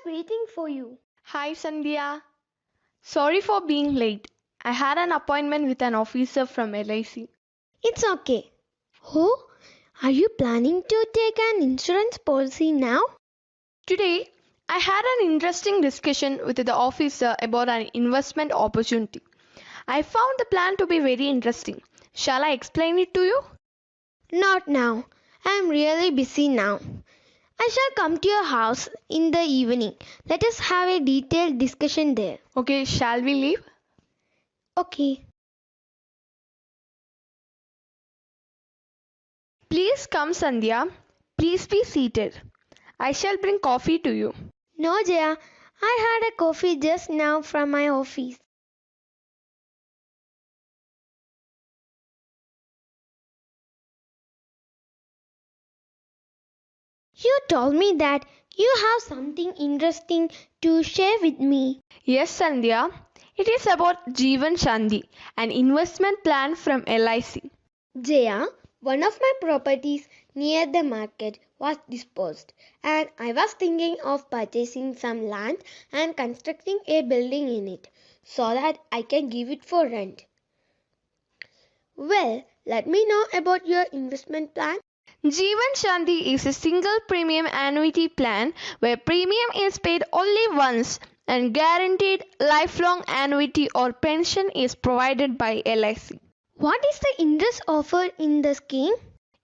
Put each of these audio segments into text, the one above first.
waiting for you. Hi Sandhya. Sorry for being late. I had an appointment with an officer from LIC. It's okay. Oh, are you planning to take an insurance policy now? Today, I had an interesting discussion with the officer about an investment opportunity. I found the plan to be very interesting. Shall I explain it to you? Not now. I'm really busy now. I shall come to your house in the evening. Let us have a detailed discussion there. Okay, shall we leave? Okay. Please come, Sandhya. Please be seated. I shall bring coffee to you. No, Jaya. I had a coffee just now from my office. You told me that you have something interesting to share with me. Yes, Sandhya. It is about Jeevan Shanti, an investment plan from LIC. Jaya, one of my properties near the market was disposed, and I was thinking of purchasing some land and constructing a building in it so that I can give it for rent. Well, let me know about your investment plan. Jeevan Shanti is a single premium annuity plan where premium is paid only once and guaranteed lifelong annuity or pension is provided by LIC. What is the interest offered in the scheme?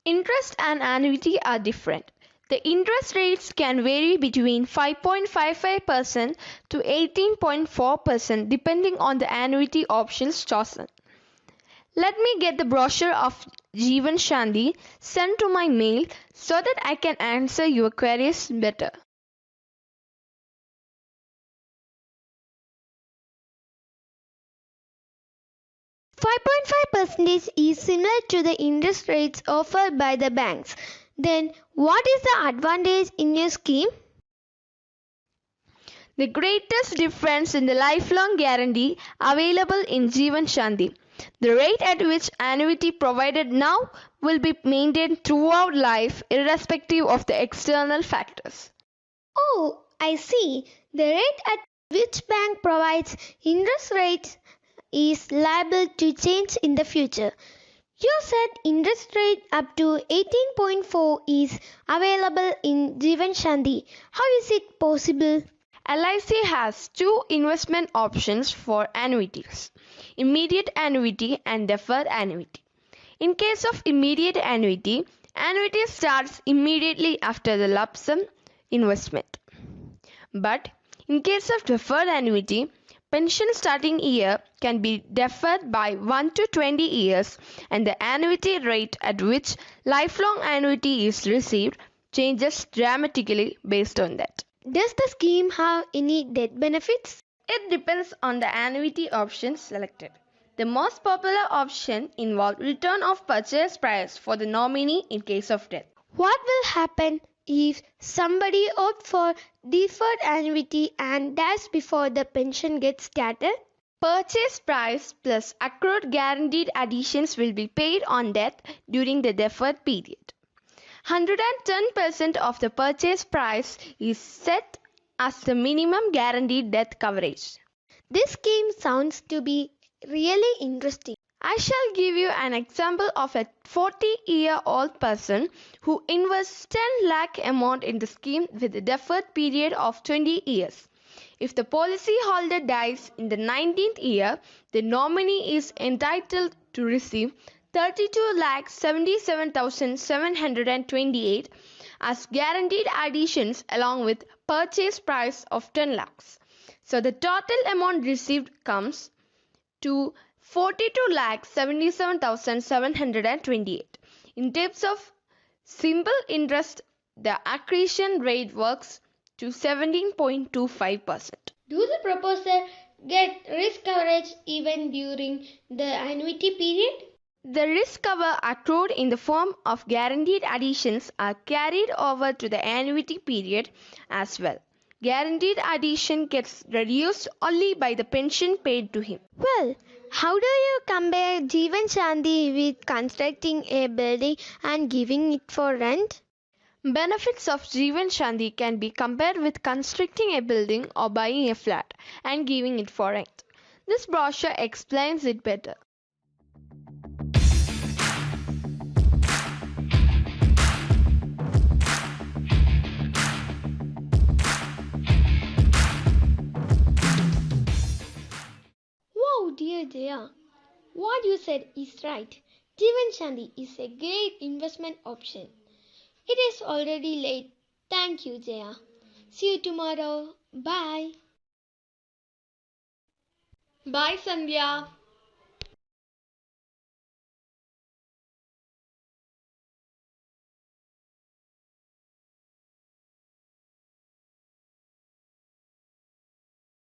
Interest and annuity are different. The interest rates can vary between 5.55% to 18.4% depending on the annuity options chosen. Let me get the brochure of Jeevan Shanti sent to my mail so that I can answer your queries better. %5.5% is similar to the interest rates offered by the banks. Then, what is the advantage in your scheme? The greatest difference in the lifelong guarantee available in Jeevan Shanti. The rate at which annuity provided now will be maintained throughout life irrespective of the external factors. Oh, I see. The rate at which bank provides interest rates is liable to change in the future. You said interest rate up to 18.4 is available in Jeevan Shanti. How is it possible? LIC has two investment options for annuities: immediate annuity and deferred annuity. In case of immediate annuity, annuity starts immediately after the lump sum investment. But in case of deferred annuity, pension starting year can be deferred by 1 to 20 years and the annuity rate at which lifelong annuity is received changes dramatically based on that. Does the scheme have any death benefits? It depends on the annuity option selected. The most popular option involves return of purchase price for the nominee in case of death. What will happen if somebody opts for deferred annuity and dies before the pension gets started? Purchase price plus accrued guaranteed additions will be paid on death during the deferred period. 110% of the purchase price is set as the minimum guaranteed death coverage. This scheme sounds to be really interesting. I shall give you an example of a 40-year-old person who invests 10 lakh amount in the scheme with a deferred period of 20 years. If the policyholder dies in the 19th year, the nominee is entitled to receive 32,77,728 as guaranteed additions along with purchase price of 10 lakhs. So the total amount received comes to 42,77,728. In terms of simple interest, the accretion rate works to 17.25%. Do the proposer get risk coverage even during the annuity period? The risk cover accrued in the form of guaranteed additions are carried over to the annuity period as well. Guaranteed addition gets reduced only by the pension paid to him. Well, how do you compare Jeevan Shanti with constructing a building and giving it for rent? Benefits of Jeevan Shanti can be compared with constructing a building or buying a flat and giving it for rent. This brochure explains it better. Wow, dear Jaya, what you said is right. Jeevan Shanti is a great investment option. It is already late. Thank you, Jaya. See you tomorrow. Bye. Bye, Sandhya.